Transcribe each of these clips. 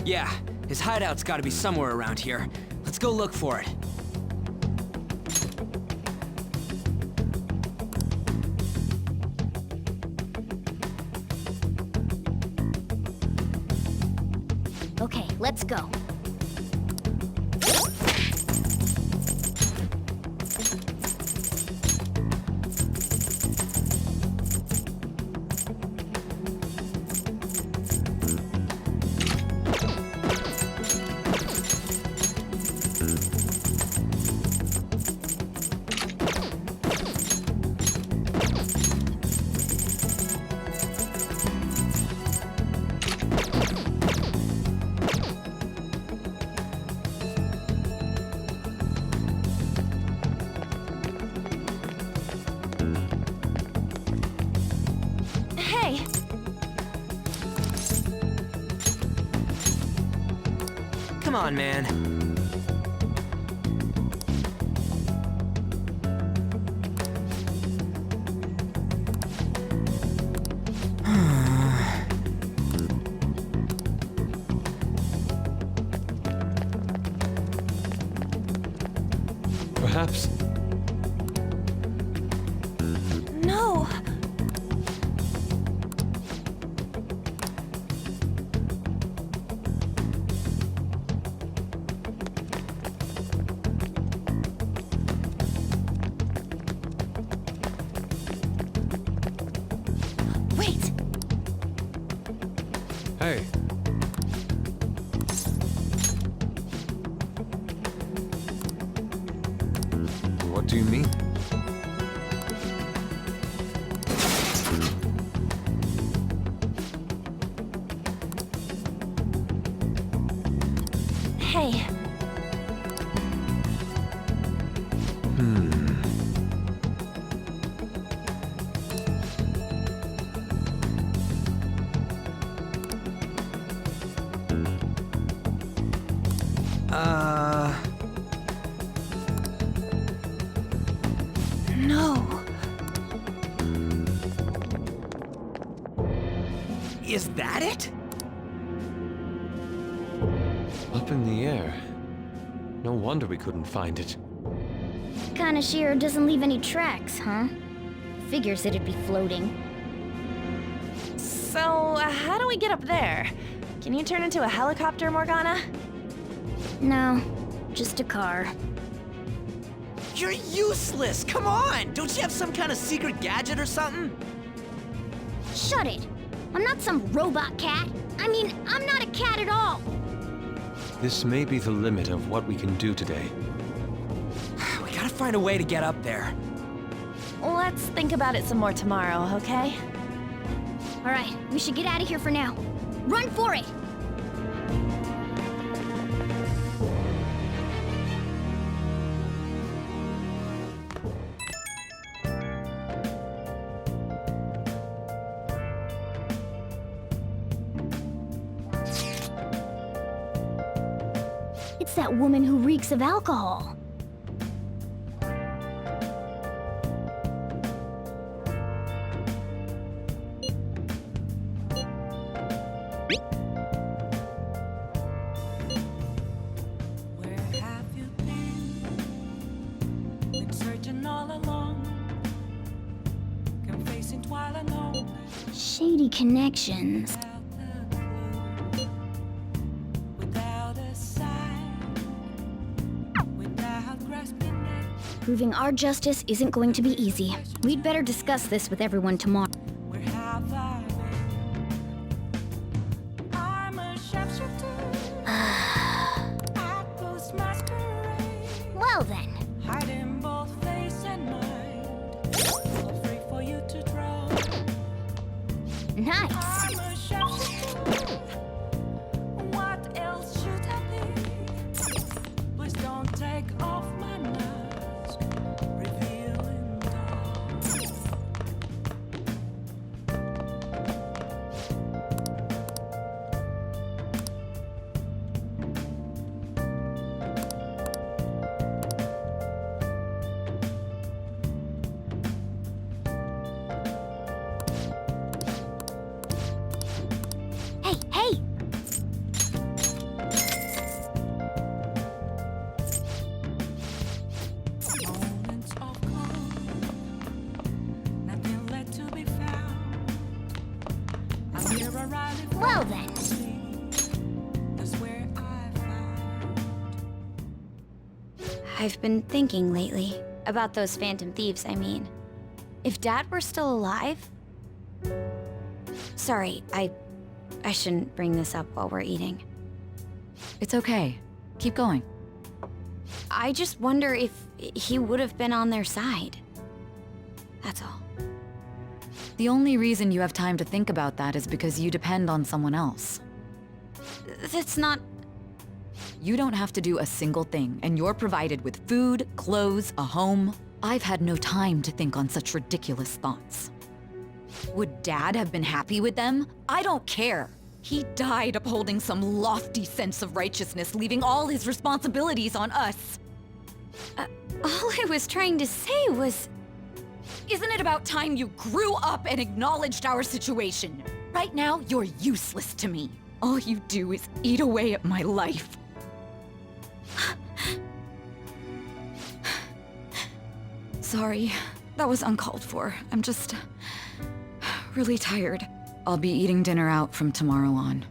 Yeah, his hideout's gotta be somewhere around here. Let's go look for it. Okay, let's go. Hey! Come on, man. Perhaps. No! Wait! Hey. What do you mean? Hey, no. Is that it? Up in the air. No wonder we couldn't find it. Kinda sheer doesn't leave any tracks, huh? Figures it'd be floating. So, how do we get up there? Can you turn into a helicopter, Morgana? No, just a car. You're useless! Come on! Don't you have some kind of secret gadget or something? Shut it! I'm not some robot cat. I mean, I'm not a cat at all. This may be the limit of what we can do today. We gotta find a way to get up there. Let's think about it some more tomorrow, okay? All right, we should get out of here for now. Run for it! It's that woman who reeks of alcohol. Where have you been? Been searching all along, confessing while alone. Shady connections. Without a sign, without grasping it. Proving our justice isn't going to be easy. We'd better discuss this with everyone tomorrow. Where have I been? I'm a sharpshooter. I post masquerade, Well then, hiding both face and mind. All free for you to draw. nice. I'm a sharpshooter. What else should I be? Please don't take off my mask, revealing dawn. where I live. Well then. That's where I found. I've been thinking lately about those Phantom Thieves, I mean. If Dad were still alive... Sorry, I shouldn't bring this up while we're eating. It's okay. Keep going. I just wonder if he would have been on their side. That's all. The only reason you have time to think about that is because you depend on someone else. That's not... You don't have to do a single thing, and you're provided with food, clothes, a home. I've had no time to think on such ridiculous thoughts. Would Dad have been happy with them? I don't care. He died upholding some lofty sense of righteousness, leaving all his responsibilities on us. All I was trying to say was... Isn't it about time you grew up and acknowledged our situation? Right now, you're useless to me. All you do is eat away at my life. Sorry, that was uncalled for. I'm just... really tired. I'll be eating dinner out from tomorrow on.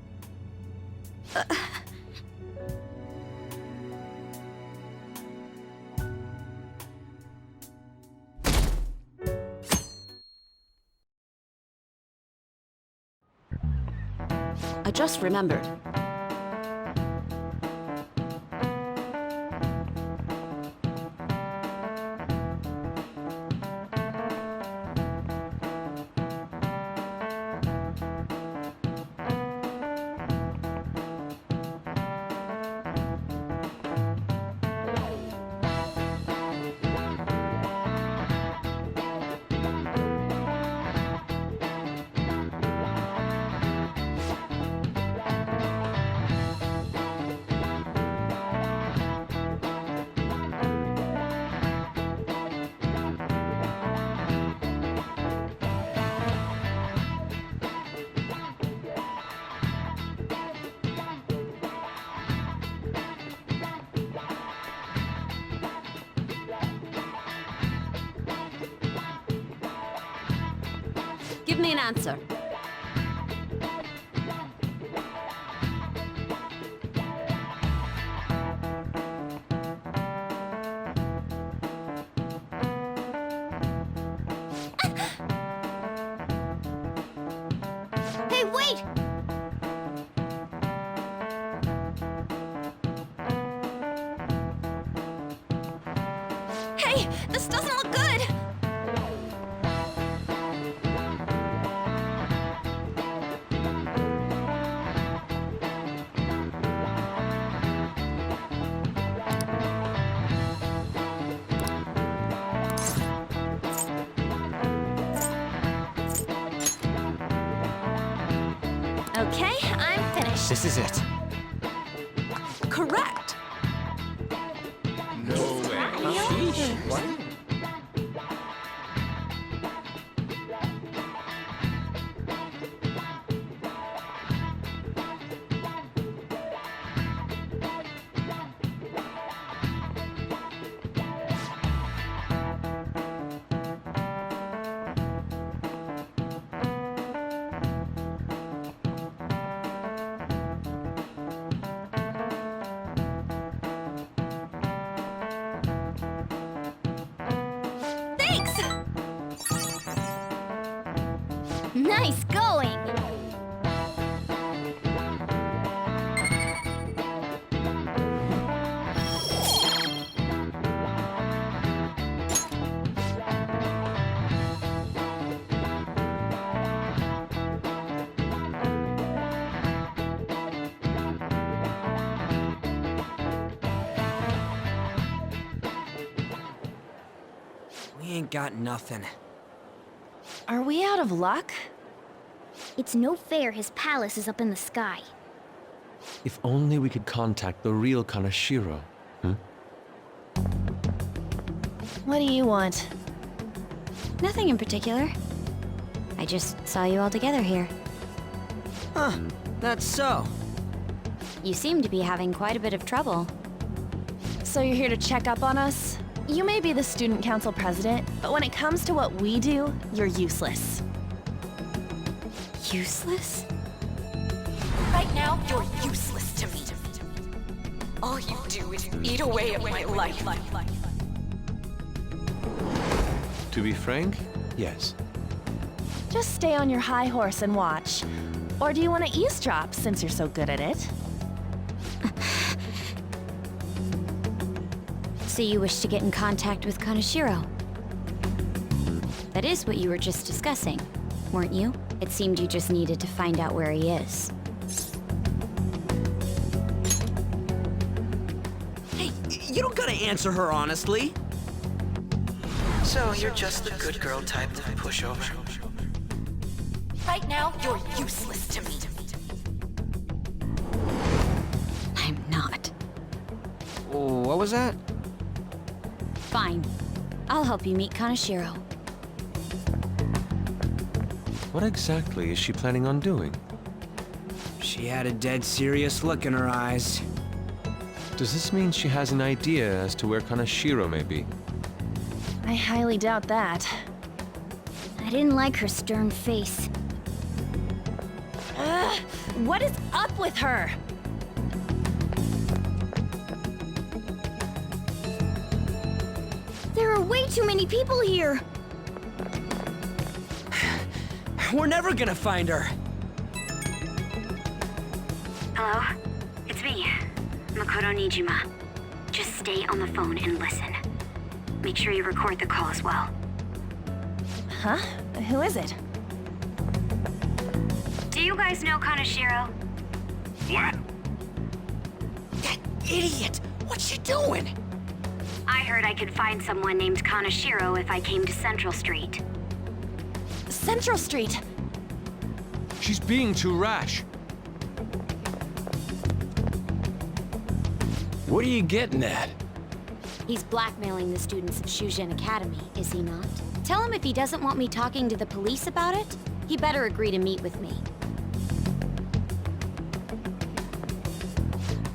I just remembered. Give me an answer. Hey, wait! Hey, this doesn't look good! Okay, I'm finished. This is it. Correct! Thanks! Nice going! We ain't got nothing. Are we out of luck? It's no fair his palace is up in the sky. If only we could contact the real Kanashiro. What do you want? Nothing in particular. I just saw you all together here. Huh, that's so. You seem to be having quite a bit of trouble. So you're here to check up on us? You may be the student council president, but when it comes to what we do, you're useless. Useless? Right now, you're useless to me. All you do is eat away at my life. To be frank, yes. Just stay on your high horse and watch. Or do you want to eavesdrop since you're so good at it? So you wish to get in contact with Kaneshiro? That is what you were just discussing, weren't you? It seemed you just needed to find out where he is. Hey, you don't gotta answer her honestly. So you're just the good girl type of pushover. Right now, you're useless to me. I'm not. What was that? Fine. I'll help you meet Kaneshiro. What exactly is she planning on doing? She had a dead serious look in her eyes. Does this mean she has an idea as to where Kaneshiro may be? I highly doubt that. I didn't like her stern face. What is up with her? There are way too many people here! We're never gonna find her. Hello? It's me, Makoto Nijima. Just stay on the phone and listen. Make sure you record the call as well. Huh? Who is it? Do you guys know Kaneshiro? What? That idiot! What's she doing? I heard I could find someone named Kaneshiro if I came to Central Street. Central Street! She's being too rash. What are you getting at? He's blackmailing the students of Shujin Academy, is he not? Tell him if he doesn't want me talking to the police about it, he better agree to meet with me.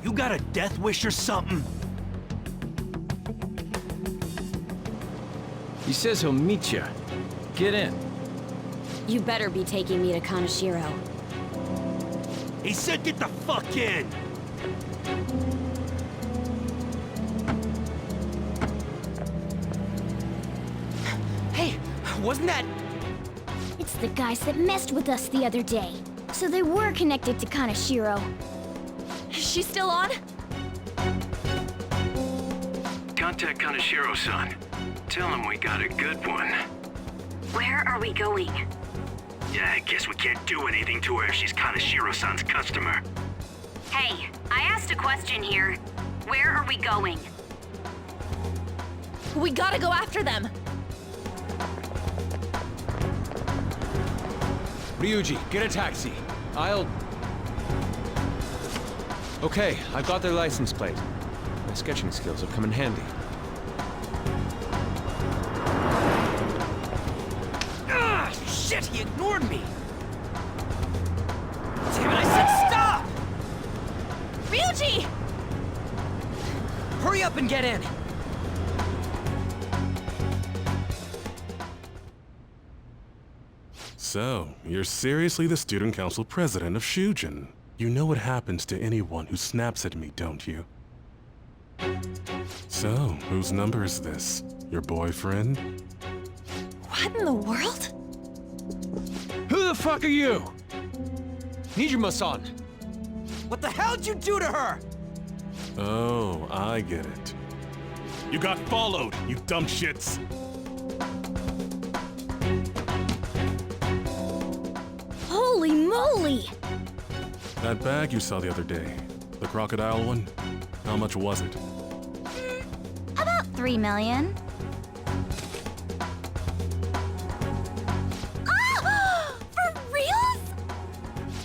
You got a death wish or something? He says he'll meet you. Get in. You better be taking me to Kaneshiro. He said get the fuck in! Hey, wasn't that... It's the guys that messed with us the other day. So they were connected to Kaneshiro. Is she still on? Contact Kaneshiro-san. Tell him we got a good one. Where are we going? Yeah, I guess we can't do anything to her if she's Kaneshiro-san's customer. Hey, I asked a question here. Where are we going? We gotta go after them! Ryuji, get a taxi. I'll... Okay, I've got their license plate. My sketching skills have come in handy. Ah, shit, he ignored me! Damn it, I said stop! Ryuji! Hurry up and get in! So, you're seriously the student council president of Shujin. You know what happens to anyone who snaps at me, don't you? So, whose number is this? Your boyfriend? What in the world? Who the fuck are you? Nijima-san! What the hell'd you do to her? Oh, I get it. You got followed, you dumb shits! Holy moly! That bag you saw the other day, the crocodile one, how much was it? About 3 million. Ah! For reals?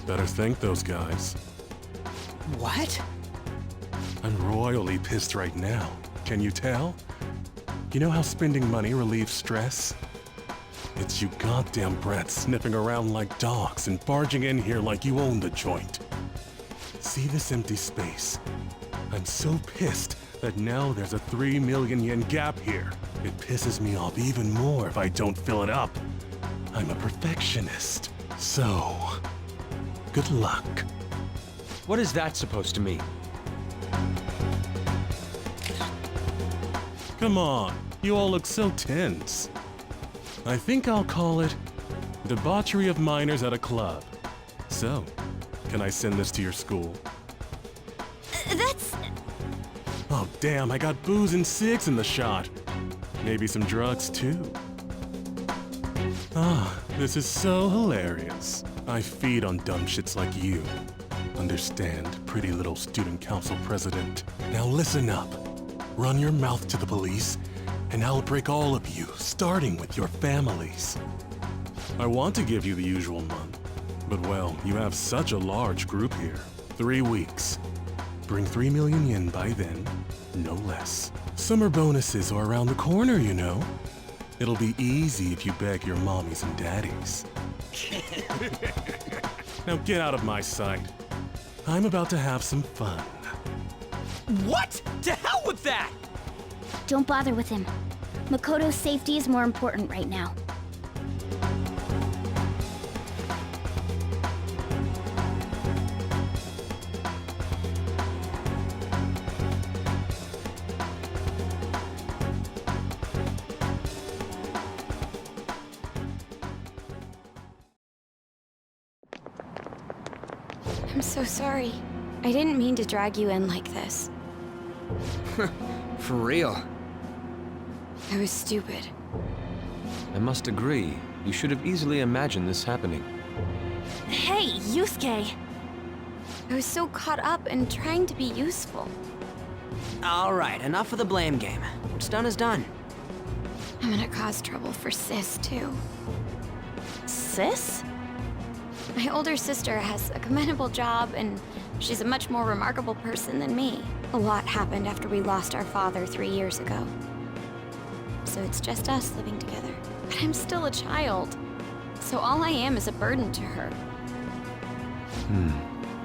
Better thank those guys. What? I'm royally pissed right now. Can you tell? You know how spending money relieves stress? It's you goddamn brats sniffing around like dogs and barging in here like you own the joint. See this empty space? I'm so pissed that now there's a 3 million yen gap here. It pisses me off even more if I don't fill it up. I'm a perfectionist. So, good luck. What is that supposed to mean? Come on, you all look so tense. I think I'll call it debauchery of minors at a club. So, can I send this to your school? That's... Oh damn, I got booze and cigs in the shot. Maybe some drugs too. Ah, this is so hilarious. I feed on dumb shits like you. Understand, pretty little student council president. Now listen up. Run your mouth to the police, and I'll break all of you, starting with your families. I want to give you the usual month, but well, you have such a large group here. 3 weeks. Bring 3 million yen by then, no less. Summer bonuses are around the corner, you know. It'll be easy if you beg your mommies and daddies. Now get out of my sight. I'm about to have some fun. What? To hell with that! Don't bother with him. Makoto's safety is more important right now. I'm so sorry. I didn't mean to drag you in like this. For real. I was stupid. I must agree. You should have easily imagined this happening. Hey, Yusuke! I was so caught up in trying to be useful. Alright, enough of the blame game. What's done is done. I'm gonna cause trouble for Sis, too. Sis? My older sister has a commendable job, and she's a much more remarkable person than me. A lot happened after we lost our father 3 years ago. So it's just us living together. But I'm still a child. So all I am is a burden to her.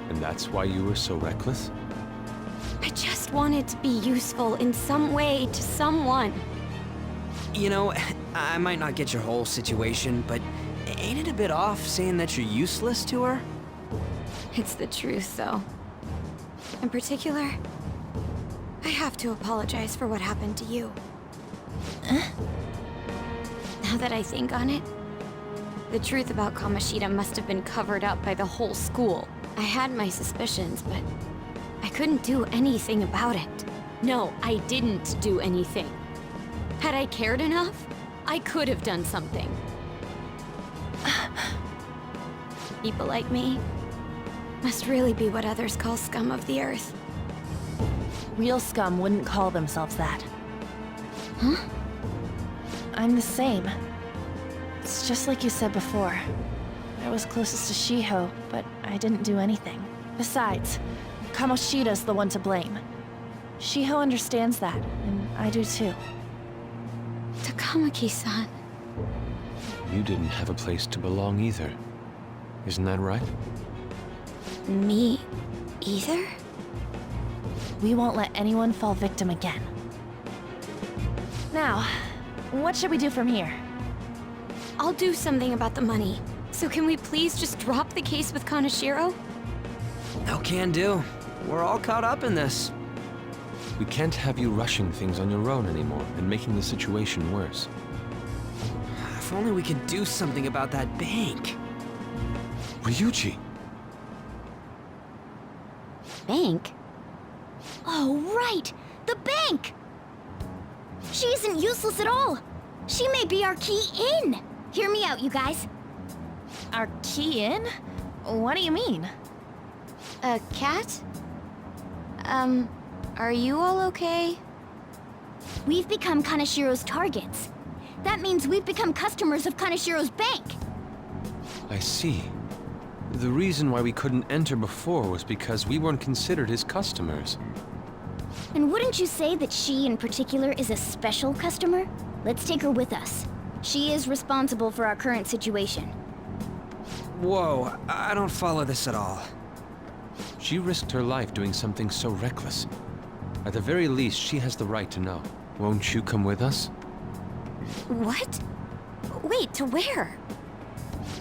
And that's why you were so reckless? I just wanted to be useful in some way to someone. You know, I might not get your whole situation, but ain't it a bit off saying that you're useless to her? It's the truth, though. In particular, I have to apologize for what happened to you. Now that I think on it, the truth about Kamoshida must have been covered up by the whole school. I had my suspicions, but I couldn't do anything about it. No, I didn't do anything. Had I cared enough, I could have done something. People like me must really be what others call scum of the earth. Real scum wouldn't call themselves that. Huh? I'm the same. It's just like you said before. I was closest to Shiho, but I didn't do anything. Besides, Kamoshida's the one to blame. Shiho understands that, and I do too. Takamaki-san. You didn't have a place to belong either. Isn't that right? Me either? We won't let anyone fall victim again. Now, what should we do from here? I'll do something about the money. So can we please just drop the case with Kaneshiro? No can do. We're all caught up in this. We can't have you rushing things on your own anymore and making the situation worse. If only we could do something about that bank. Ryuji! Bank? Oh, right! The bank! She isn't useless at all! She may be our key in! Hear me out, you guys. Our key in? What do you mean? A cat? Are you all okay? We've become Kaneshiro's targets. That means we've become customers of Kaneshiro's bank. I see. The reason why we couldn't enter before was because we weren't considered his customers. And wouldn't you say that she in particular is a special customer? Let's take her with us. She is responsible for our current situation. Whoa, I don't follow this at all. She risked her life doing something so reckless. At the very least, she has the right to know. Won't you come with us? What? Wait, to where?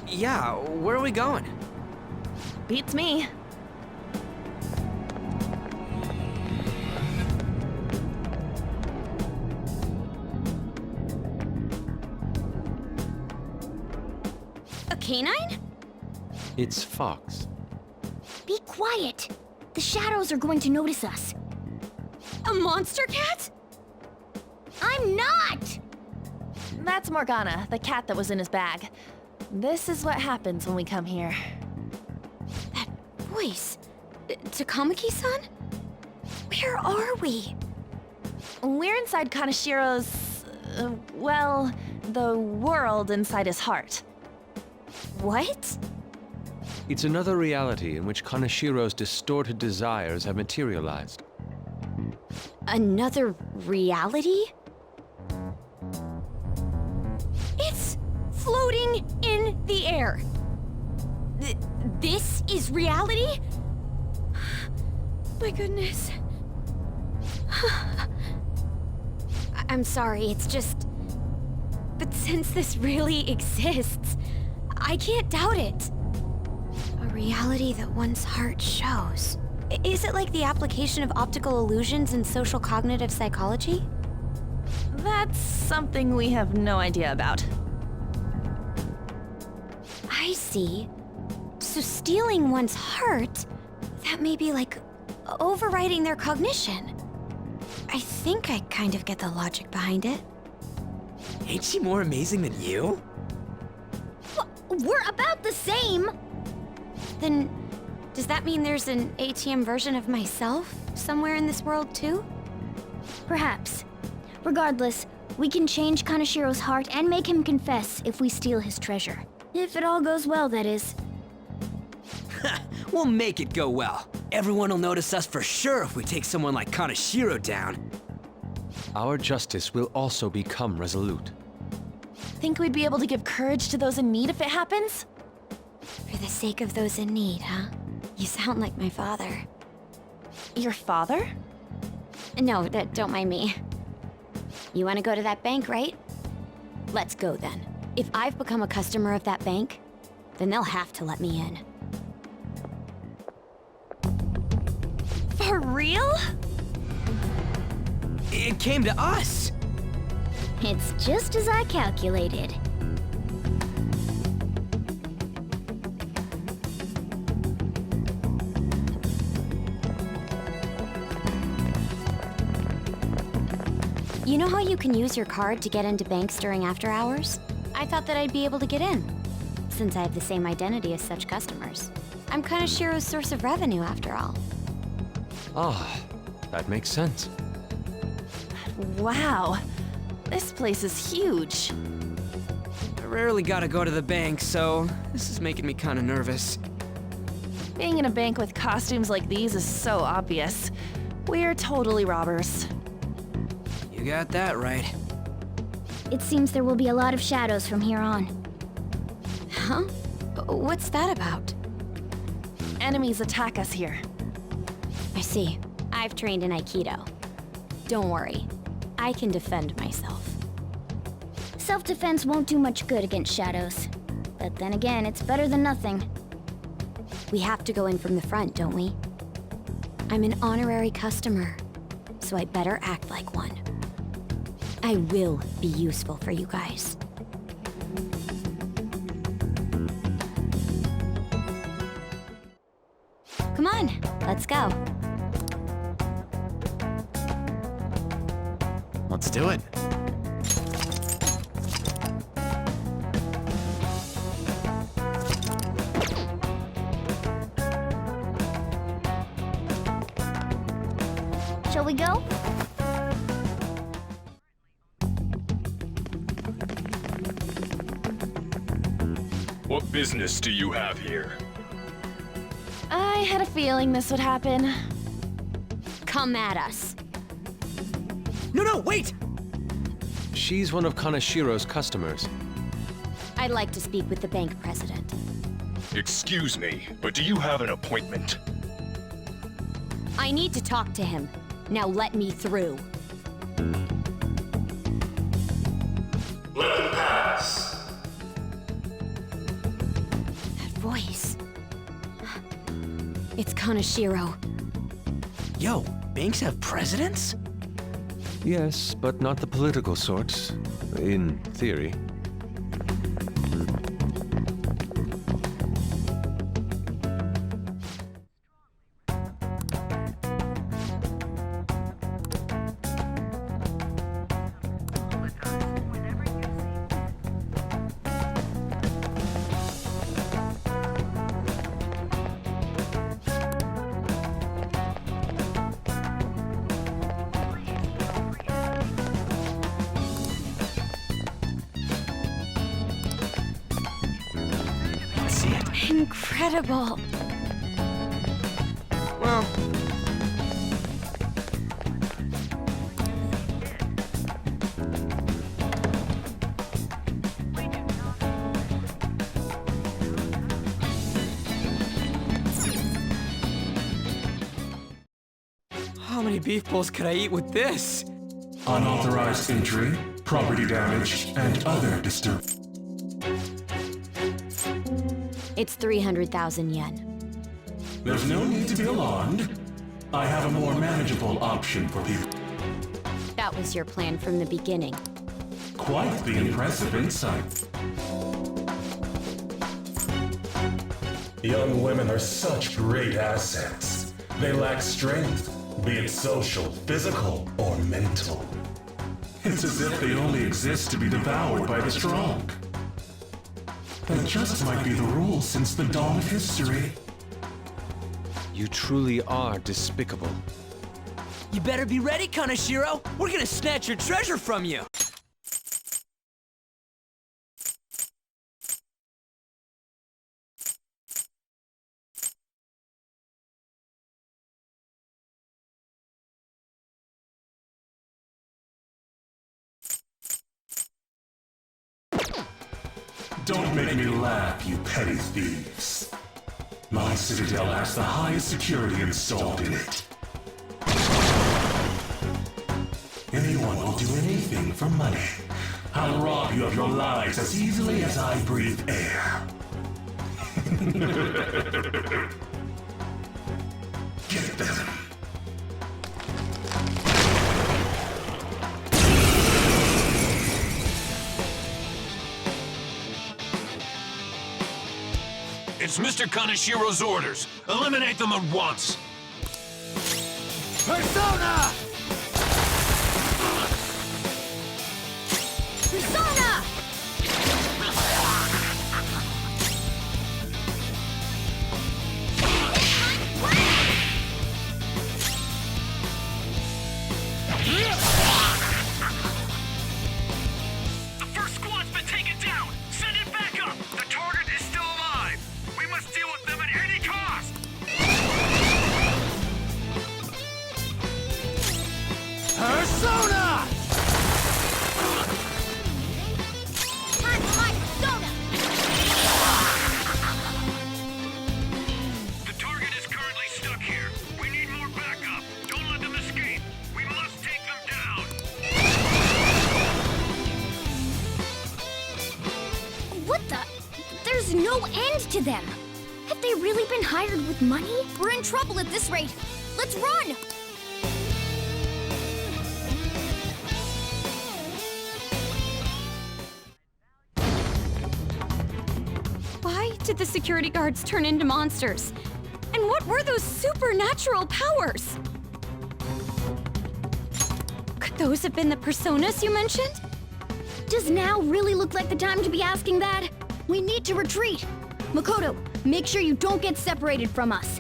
Yeah, where are we going? Beats me. canine? It's Fox. Be quiet. The shadows are going to notice us. A monster cat? I'm not! That's Morgana, the cat that was in his bag. This is what happens when we come here. That voice. Takamaki-san? Where are we? We're inside Kanashiro's... well, the world inside his heart. What? It's another reality in which Kanashiro's distorted desires have materialized. Another reality? It's floating in the air. This is reality? My goodness. I'm sorry, it's just... But since this really exists, I can't doubt it. A reality that one's heart shows. Is it like the application of optical illusions in social cognitive psychology? That's something we have no idea about. I see. So stealing one's heart, that may be like overriding their cognition. I think I kind of get the logic behind it. Ain't she more amazing than you? We're about the same! Then, does that mean there's an ATM version of myself somewhere in this world too? Perhaps. Regardless, we can change Kanashiro's heart and make him confess if we steal his treasure. If it all goes well, that is. We'll make it go well. Everyone will notice us for sure if we take someone like Kanashiro down. Our justice will also become resolute. Think we'd be able to give courage to those in need if it happens? For the sake of those in need, huh? You sound like my father. Your father? No, don't mind me. You want to go to that bank, right? Let's go then. If I've become a customer of that bank, then they'll have to let me in. For real? It came to us. It's just as I calculated. You know how you can use your card to get into banks during after hours? I thought that I'd be able to get in, since I have the same identity as such customers. I'm Kanashiro's source of revenue, after all. Ah, that makes sense. Wow. This place is huge. I rarely gotta go to the bank, so this is making me kinda nervous. Being in a bank with costumes like these is so obvious. We're totally robbers. You got that right. It seems there will be a lot of shadows from here on. Huh? What's that about? Enemies attack us here. I see. I've trained in Aikido. Don't worry. I can defend myself. Self-defense won't do much good against shadows. But then again, it's better than nothing. We have to go in from the front, don't we? I'm an honorary customer, so I better act like one. I will be useful for you guys. Come on, let's go. Let's do it. Shall we go? What business do you have here? I had a feeling this would happen. Come at us. No, wait! She's one of Kanashiro's customers. I'd like to speak with the bank president. Excuse me, but do you have an appointment? I need to talk to him. Now let me through. Let them pass. That voice. It's Kanashiro. Yo, banks have presidents? Yes, but not the political sort, in theory. Incredible. Well, how many beef bowls could I eat with this? Unauthorized entry, property damage, and other disturb. It's 300,000 yen. There's no need to be alarmed. I have a more manageable option for people. That was your plan from the beginning. Quite the impressive insight. Young women are such great assets. They lack strength, be it social, physical, or mental. It's as if they only exist to be devoured by the strong. That just might be the rule since the dawn of history. You truly are despicable. You better be ready, Kaneshiro. We're gonna snatch your treasure from you. Don't make me laugh, you petty thieves. My citadel has the highest security installed in it. Anyone will do anything for money. I'll rob you of your lives as easily as I breathe air. Get them. It's Mr. Kaneshiro's orders. Eliminate them at once. Persona! Persona! The first squad's been taken down. Send it back up. The target is still alive. We must deal with them at any cost. Persona! Time for my persona! The target is currently stuck here. We need more backup. Don't let them escape. We must take them down. What the? There's no end to them! Have they really been hired with money? We're in trouble at this rate! Let's run! Why did the security guards turn into monsters? And what were those supernatural powers? Could those have been the personas you mentioned? Does now really look like the time to be asking that? We need to retreat! Makoto, make sure you don't get separated from us.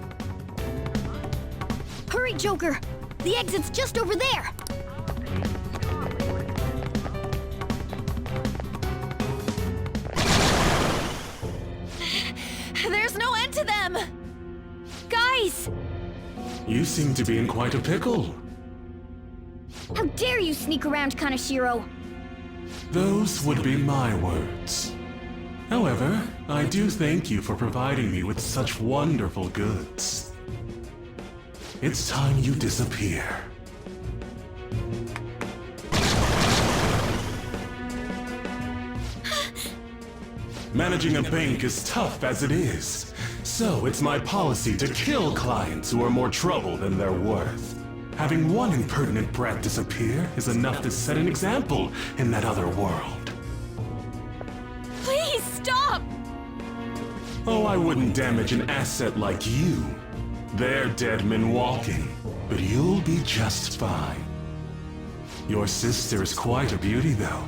Hurry, Joker! The exit's just over there! There's no end to them! Guys! You seem to be in quite a pickle. How dare you sneak around, Kaneshiro! Those would be my words. However, I do thank you for providing me with such wonderful goods. It's time you disappear. Managing a bank is tough as it is, so it's my policy to kill clients who are more trouble than they're worth. Having one impertinent brat disappear is enough to set an example in that other world. Please stop! Oh, I wouldn't damage an asset like you. They're dead men walking, but you'll be just fine. Your sister is quite a beauty, though.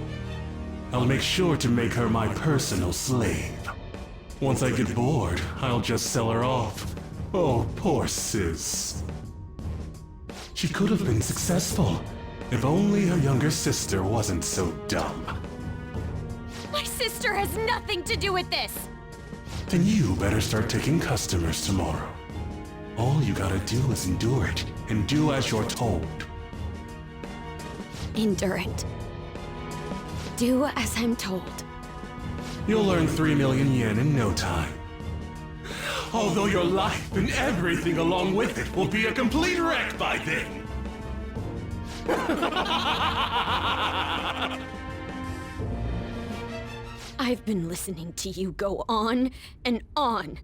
I'll make sure to make her my personal slave. Once I get bored, I'll just sell her off. Oh, poor sis. She could have been successful, if only her younger sister wasn't so dumb. My sister has nothing to do with this! Then you better start taking customers tomorrow. All you gotta do is endure it, and do as you're told. Endure it. Do as I'm told. You'll earn 3 million yen in no time. Although your life and everything along with it will be a complete wreck by then. I've been listening to you go on and on.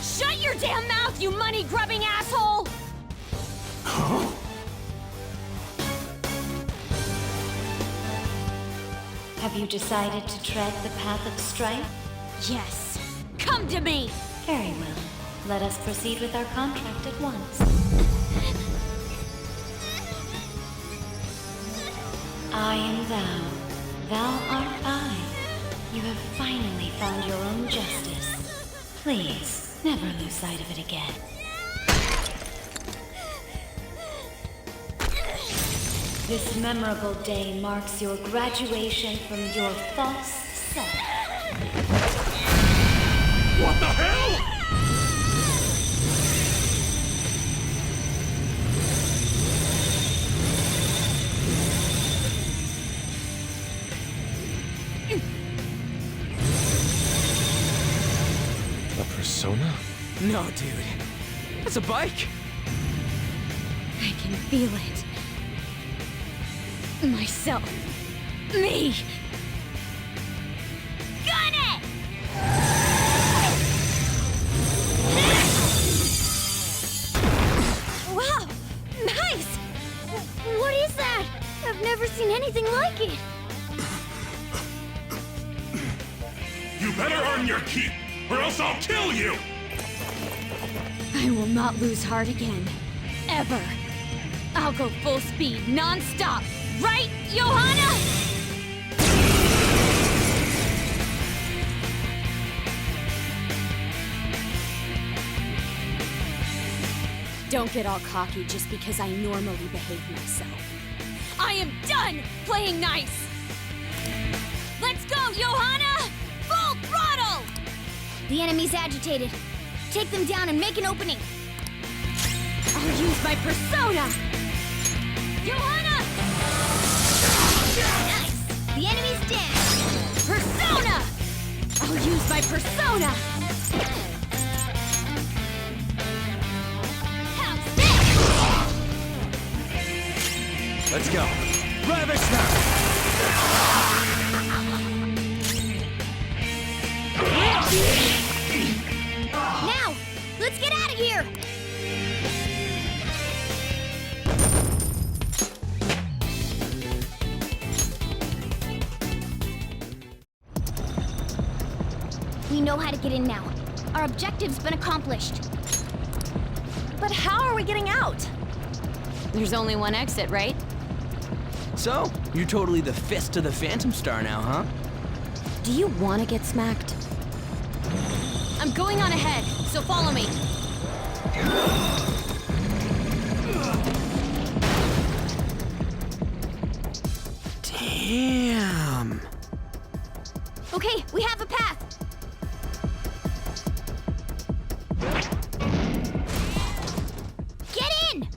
Shut your damn mouth, you money-grubbing asshole! Huh? Have you decided to tread the path of strife? Yes. Come to me! Very well. Let us proceed with our contract at once. I am thou. Thou art I. You have finally found your own justice. Please, never lose sight of it again. This memorable day marks your graduation from your false self. What the hell?! A persona? No, dude. That's a bike. I can feel it. Myself. Me! Gun it! Wow! Nice! What is that? I've never seen anything like it. You better earn your keep, or else I'll kill you! I will not lose heart again. Ever. I'll go full speed, non-stop. Right, Johanna? Don't get all cocky just because I normally behave myself. I am done playing nice! Let's go, Johanna! Full throttle! The enemy's agitated. Take them down and make an opening. I'll use my persona! Johanna! Nice! The enemy's down. Persona! I'll use my persona! How's this? Let's go. Ravage now! Now, let's get out of here! We know how to get in now. Our objective's been accomplished. But how are we getting out? There's only one exit, right? So, you're totally the fist of the Phantom Star now, huh? Do you want to get smacked? I'm going on ahead, so follow me. Damn. Okay, we have a path. Get in!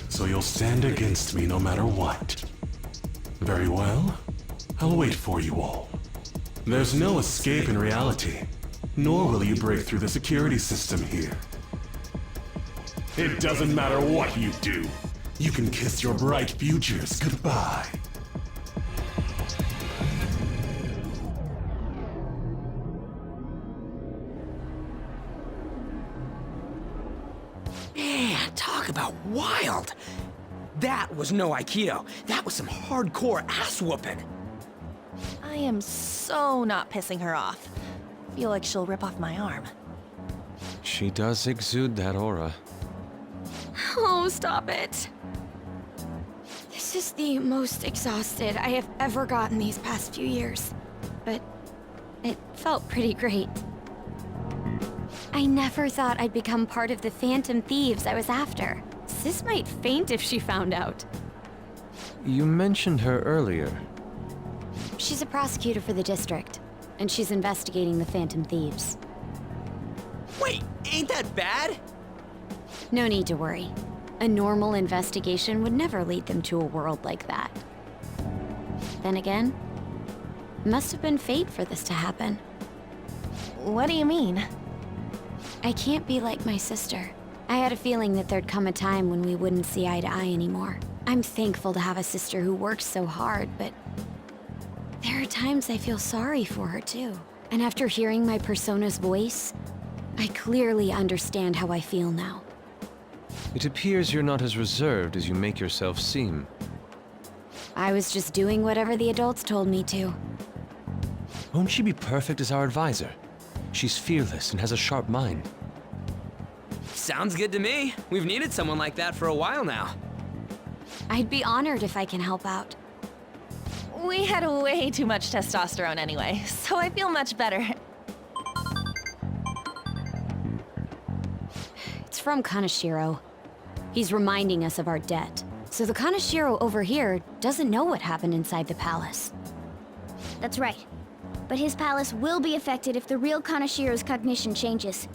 So you'll stand against me no matter what. Very well. I'll wait for you all. There's no escape in reality, nor will you break through the security system here. It doesn't matter what you do. You can kiss your bright futures goodbye. Man, talk about wild. That was no Aikido. That was some hardcore ass whooping. I am so not pissing her off. Feel like she'll rip off my arm. She does exude that aura. Oh, stop it. This is the most exhausted I have ever gotten these past few years. But it felt pretty great. I never thought I'd become part of the Phantom Thieves I was after. Sis might faint if she found out. You mentioned her earlier. She's a prosecutor for the district, and she's investigating the Phantom Thieves. Wait, ain't that bad? No need to worry. A normal investigation would never lead them to a world like that. Then again, it must have been fate for this to happen. What do you mean? I can't be like my sister. I had a feeling that there'd come a time when we wouldn't see eye to eye anymore. I'm thankful to have a sister who works so hard, but there are times I feel sorry for her too. And after hearing my persona's voice, I clearly understand how I feel now. It appears you're not as reserved as you make yourself seem. I was just doing whatever the adults told me to. Won't she be perfect as our advisor? She's fearless and has a sharp mind. Sounds good to me. We've needed someone like that for a while now. I'd be honored if I can help out. We had way too much testosterone anyway, so I feel much better. It's from Kaneshiro. He's reminding us of our debt. So the Kaneshiro over here doesn't know what happened inside the palace. That's right. But his palace will be affected if the real Kaneshiro's cognition changes.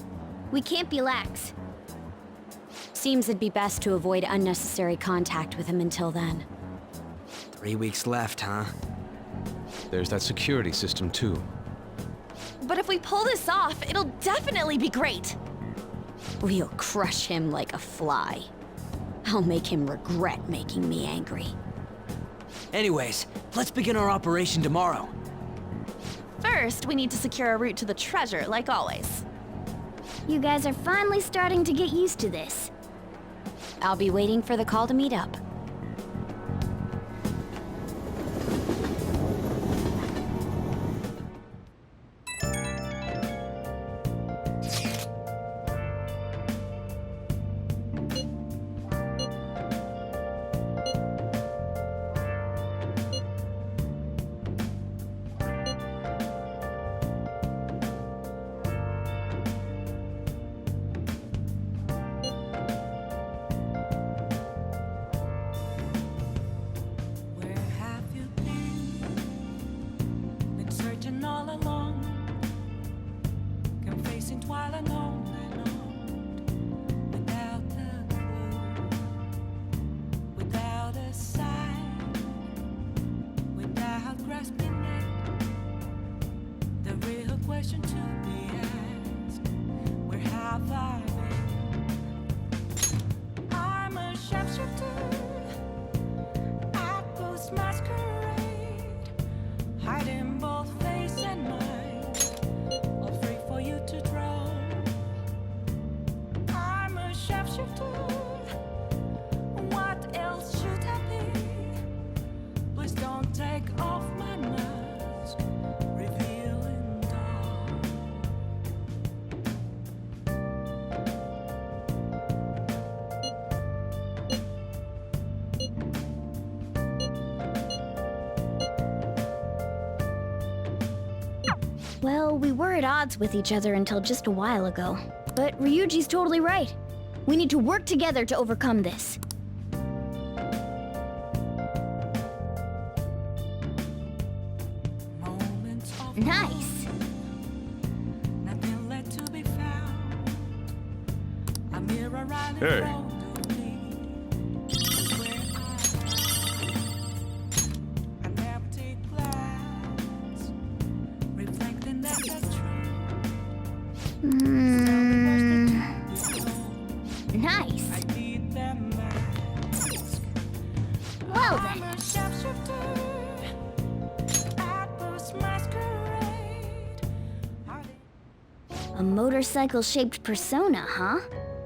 We can't be lax. Seems it'd be best to avoid unnecessary contact with him until then. 3 weeks left, huh? There's that security system too. But if we pull this off, it'll definitely be great. We'll crush him like a fly. I'll make him regret making me angry. Anyways, let's begin our operation tomorrow. First, we need to secure a route to the treasure, like always. You guys are finally starting to get used to this. I'll be waiting for the call to meet up. Where have you been? Been searching all along, confessing while alone and on, without a clue, without a sign, without grasping it. The real question to be asked: where have I been? I'm a sharpshooter. Masquerade, hiding both face and mind, all free for you to draw. I'm a sharpshooter. What else should I be? Please don't take off my mask, revealing dawn. Well, we were at odds with each other until just a while ago. But Ryuji's totally right. We need to work together to overcome this. Nice! Nothing left to be found. A mirror right in Hey. front of me. Where an empty glass, reflecting that the Nice! I need them mask. Well I'm then. a sharpshooter at this masquerade. A motorcycle-shaped persona, huh?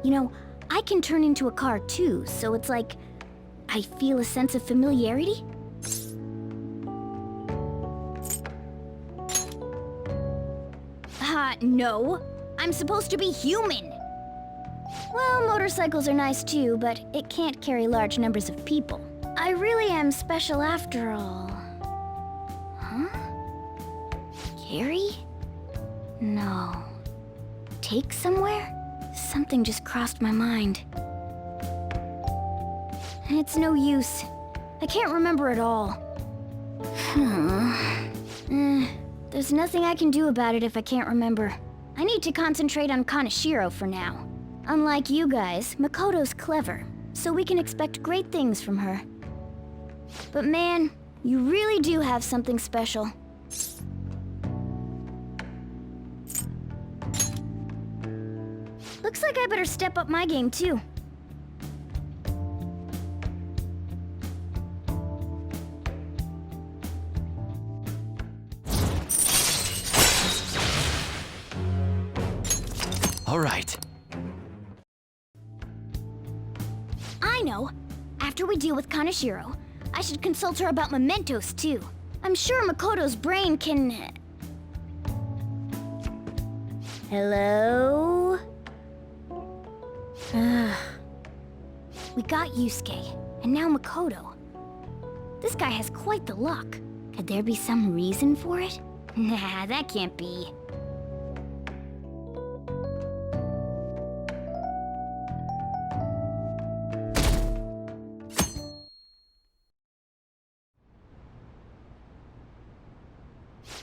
You know, I can turn into a car too, so it's like I feel a sense of familiarity. No. I'm supposed to be human. Well, motorcycles are nice too, but it can't carry large numbers of people. I really am special after all. Huh? Carry? No. Take somewhere? Something just crossed my mind. It's no use. I can't remember it all. There's nothing I can do about it if I can't remember. I need to concentrate on Kaneshiro for now. Unlike you guys, Makoto's clever, so we can expect great things from her. But man, you really do have something special. Looks like I better step up my game too. All right. I know. After we deal with Kaneshiro, I should consult her about mementos too. I'm sure Makoto's brain can... Hello? We got Yusuke, and now Makoto. This guy has quite the luck. Could there be some reason for it? Nah, that can't be.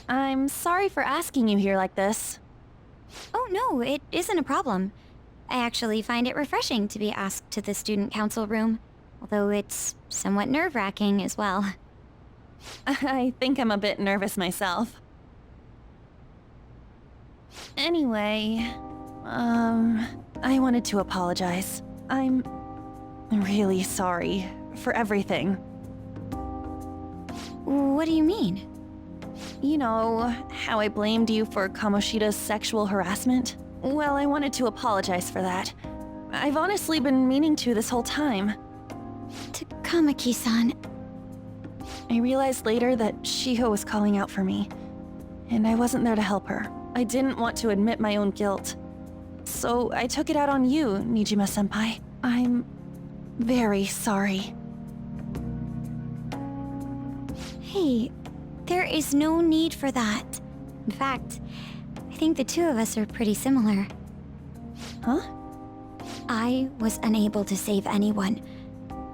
I'm sorry for asking you here like this. Oh no, it isn't a problem. I actually find it refreshing to be asked to the student council room, although it's somewhat nerve-wracking as well. I think I'm a bit nervous myself. Anyway, I wanted to apologize. I'm really sorry for everything. What do you mean? You know, how I blamed you for Kamoshida's sexual harassment? Well, I wanted to apologize for that. I've honestly been meaning to this whole time. Takamaki-san. I realized later that Shiho was calling out for me, and I wasn't there to help her. I didn't want to admit my own guilt. So I took it out on you, Nijima-senpai. I'm very sorry. Hey, there is no need for that. In fact, I think the two of us are pretty similar. Huh? I was unable to save anyone.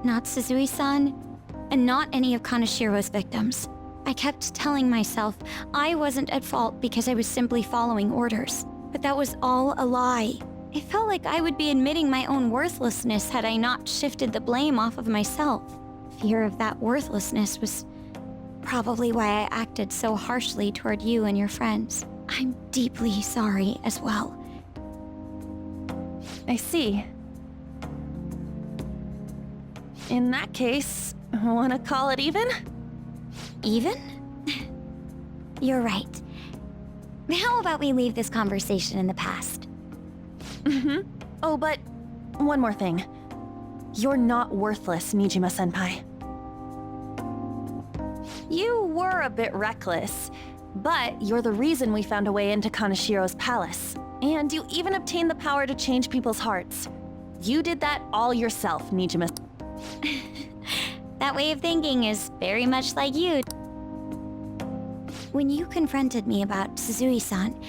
Not Suzui-san, and not any of Kaneshiro's victims. I kept telling myself I wasn't at fault because I was simply following orders. But that was all a lie. It felt like I would be admitting my own worthlessness had I not shifted the blame off of myself. Fear of that worthlessness was probably why I acted so harshly toward you and your friends. I'm deeply sorry as well. I see. In that case, wanna call it even? Even? You're right. How about we leave this conversation in the past? Mm-hmm. Oh, but one more thing. You're not worthless, Nijima-senpai. You were a bit reckless, but you're the reason we found a way into Kaneshiro's palace. And you even obtained the power to change people's hearts. You did that all yourself, Nijima. That way of thinking is very much like you. When you confronted me about Suzui-san,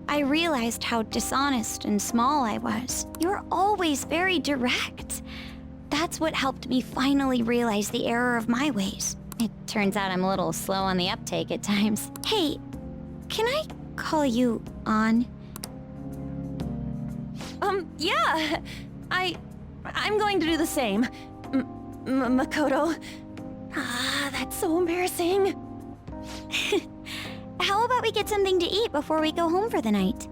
I realized how dishonest and small I was. You're always very direct. That's what helped me finally realize the error of my ways. It turns out I'm a little slow on the uptake at times. Hey, can I call you On? Yeah. I'm going to do the same. Makoto. Ah, that's so embarrassing. How about we get something to eat before we go home for the night?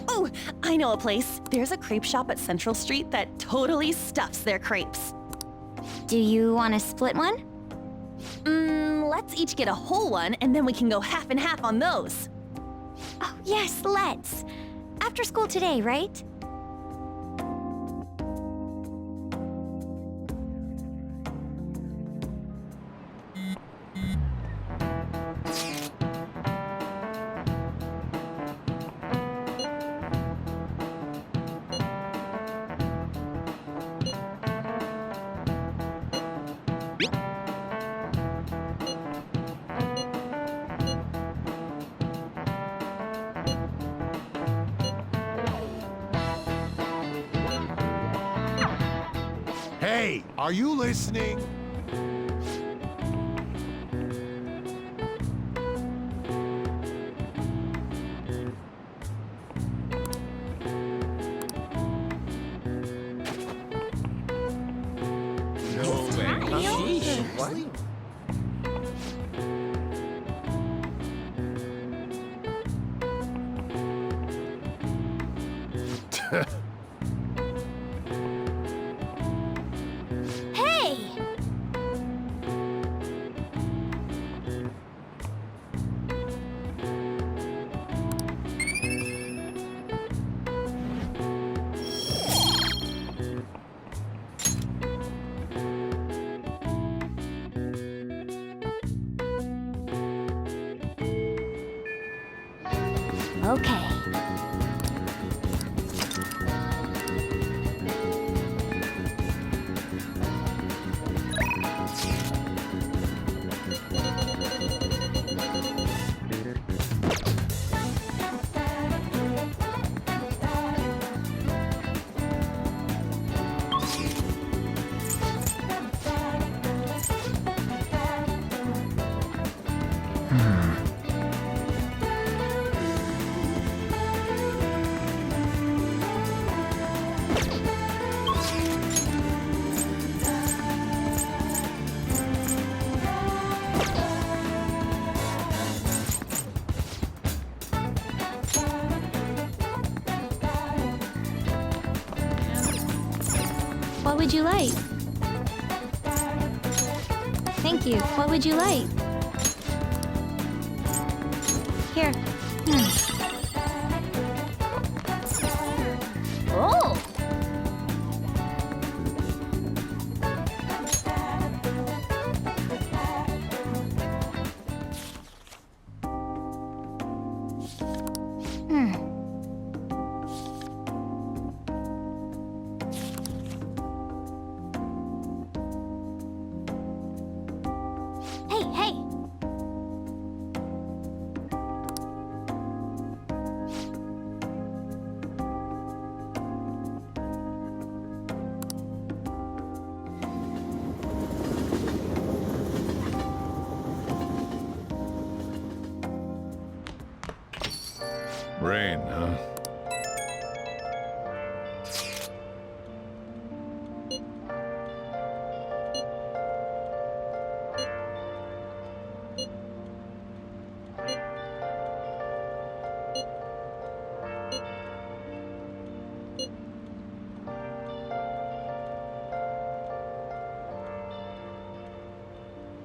Oh, I know a place. There's a crepe shop at Central Street that totally stuffs their crepes. Do you want to split one? Let's each get a whole one, and then we can go half and half on those. Oh, yes, let's. After school today, right? Hey, are you listening? Really? Hey! Okay. What would you like? Thank you. What would you like? Here. Oh! Hey, hey! Rain, huh?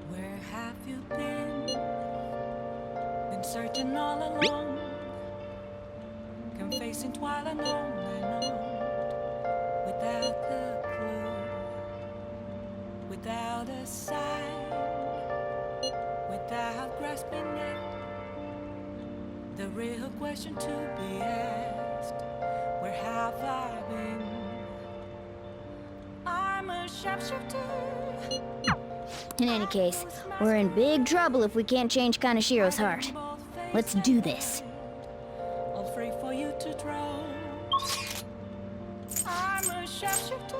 Where have you been? Been searching all along, confessing twilight on and on, without a clue, without a sign, without grasping it. The real question to be asked: where have I been? I'm a sharpshooter. In any case, we're in big trouble if we can't change Kanashiro's heart. Let's do this. All free for you to draw. I'm a sharpshooter.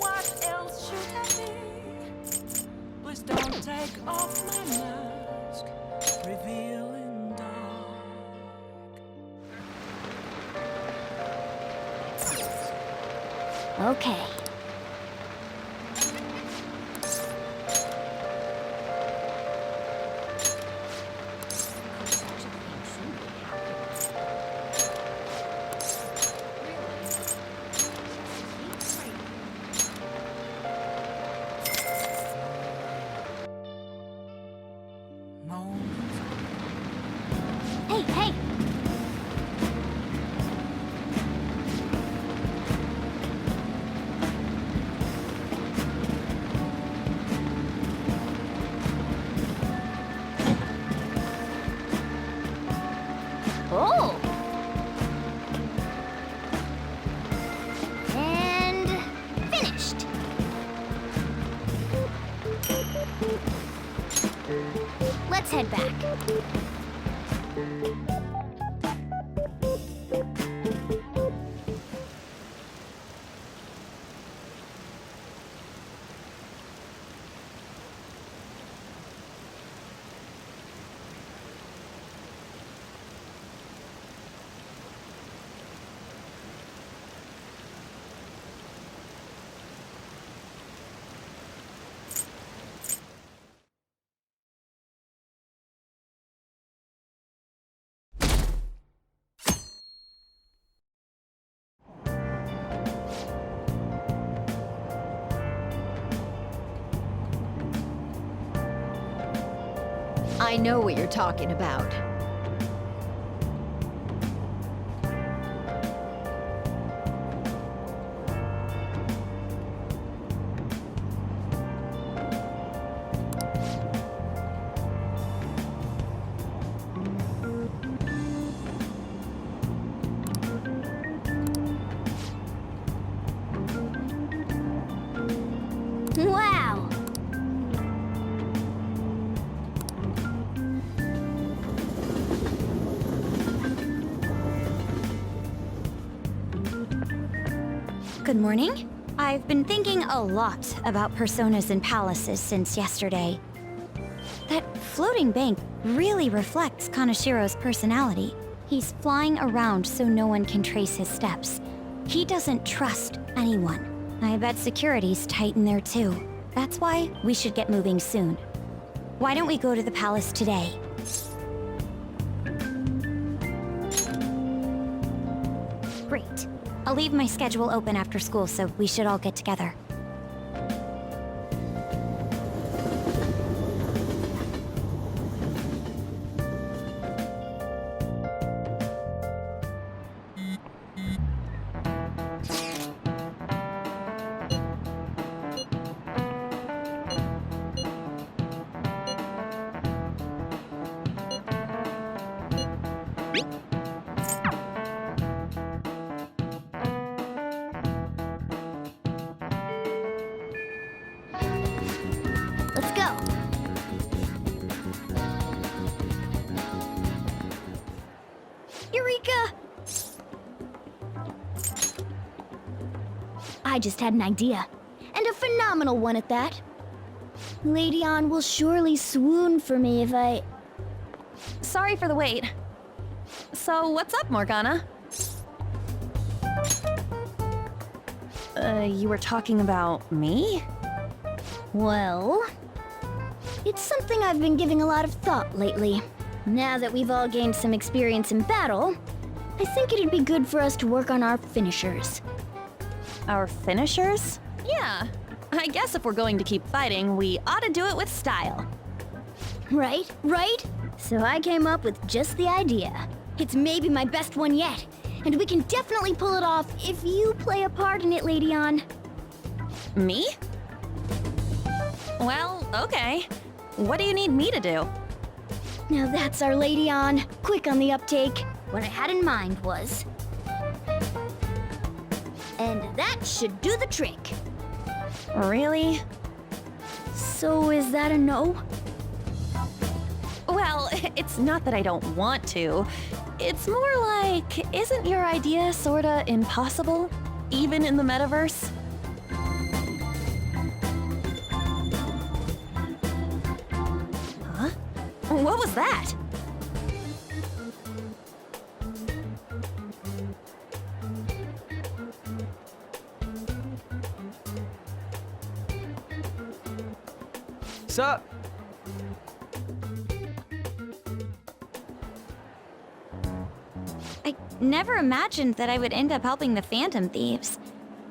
What else should I be? Please don't take off my mask, revealing dark. Okay. Hey, hey! Oh! And finished! Let's head back. I know what you're talking about. Wow! Good morning. I've been thinking a lot about personas and palaces since yesterday. That floating bank really reflects Kanashiro's personality. He's flying around so no one can trace his steps. He doesn't trust anyone. I bet security's tight in there too. That's why we should get moving soon. Why don't we go to the palace today? Great. I'll leave my schedule open after school, so we should all get together. Let's go. Eureka! I just had an idea. And a phenomenal one at that. Lady Ann will surely swoon for me if I... Sorry for the wait. So, what's up, Morgana? You were talking about me? Well... It's something I've been giving a lot of thought lately. Now that we've all gained some experience in battle, I think it'd be good for us to work on our finishers. Our finishers? Yeah. I guess if we're going to keep fighting, we ought to do it with style. Right, right? So I came up with just the idea. It's maybe my best one yet, and we can definitely pull it off if you play a part in it, Lady Ann. Me? Well, okay. What do you need me to do? Now that's our Lady Ann. Quick on the uptake. What I had in mind was... And that should do the trick. Really? So is that a no? Well, it's not that I don't want to. It's more like, isn't your idea sorta impossible? Even in the metaverse? Huh? What was that? Sup? I never imagined that I would end up helping the Phantom Thieves.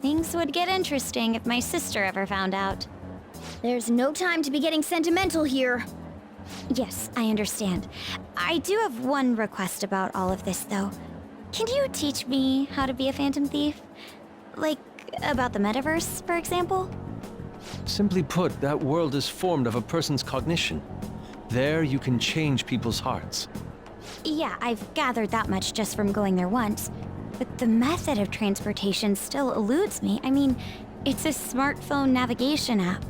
Things would get interesting if my sister ever found out. There's no time to be getting sentimental here. Yes, I understand. I do have one request about all of this, though. Can you teach me how to be a Phantom Thief? Like, about the metaverse, for example? Simply put, that world is formed of a person's cognition. There you can change people's hearts. Yeah, I've gathered that much just from going there once. But the method of transportation still eludes me. I mean, it's a smartphone navigation app.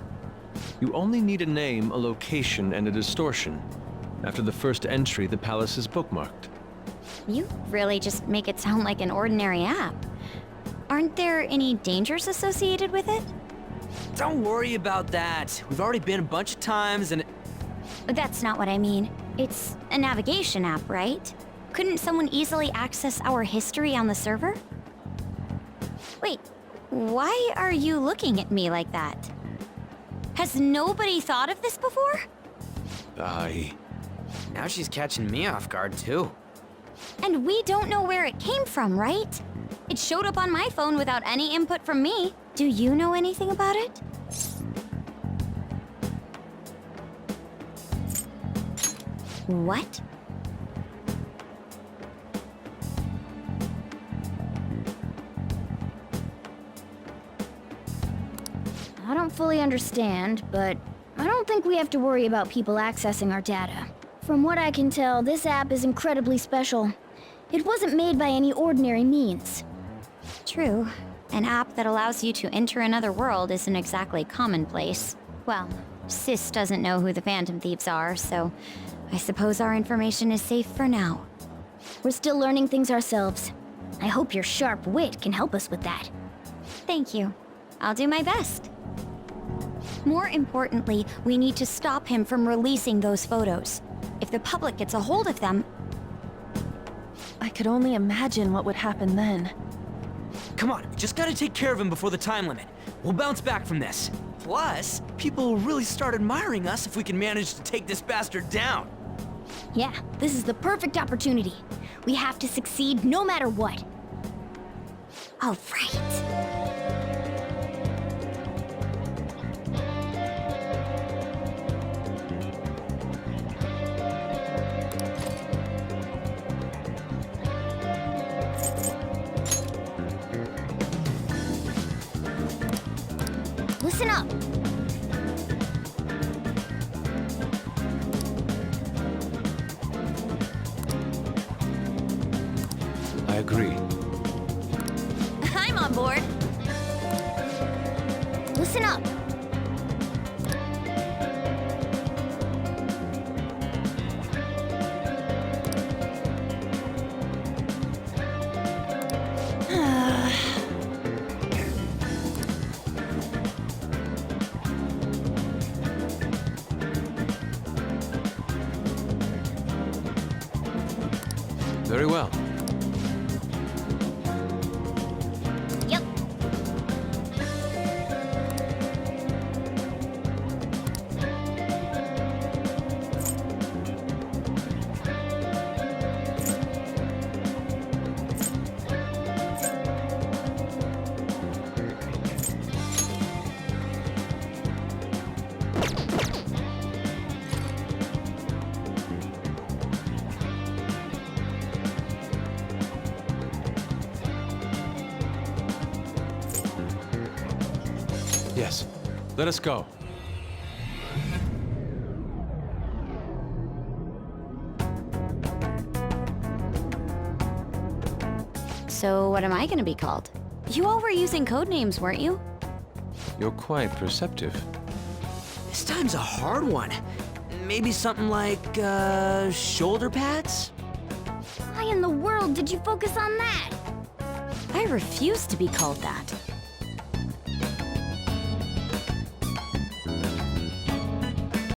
You only need a name, a location, and a distortion. After the first entry, the palace is bookmarked. You really just make it sound like an ordinary app. Aren't there any dangers associated with it? Don't worry about that. We've already been a bunch of times and... That's not what I mean. It's a navigation app, right? Couldn't someone easily access our history on the server? Wait, why are you looking at me like that? Has nobody thought of this before? Now she's catching me off guard, too. And we don't know where it came from, right? It showed up on my phone without any input from me. Do you know anything about it? What? I don't fully understand, but I don't think we have to worry about people accessing our data. From what I can tell, this app is incredibly special. It wasn't made by any ordinary means. True. An app that allows you to enter another world isn't exactly commonplace. Well, Sis doesn't know who the Phantom Thieves are, so I suppose our information is safe for now. We're still learning things ourselves. I hope your sharp wit can help us with that. Thank you. I'll do my best. More importantly, we need to stop him from releasing those photos. If the public gets a hold of them... I could only imagine what would happen then. Come on, we just gotta take care of him before the time limit. We'll bounce back from this. Plus, people will really start admiring us if we can manage to take this bastard down. Yeah, this is the perfect opportunity. We have to succeed no matter what. All right. Listen up. I agree. I'm on board. Listen up. Very well. Yep. Yes. Let us go. So what am I gonna be called? You all were using code names, weren't you? You're quite perceptive. This time's a hard one. Maybe something like, shoulder pads? Why in the world did you focus on that? I refuse to be called that.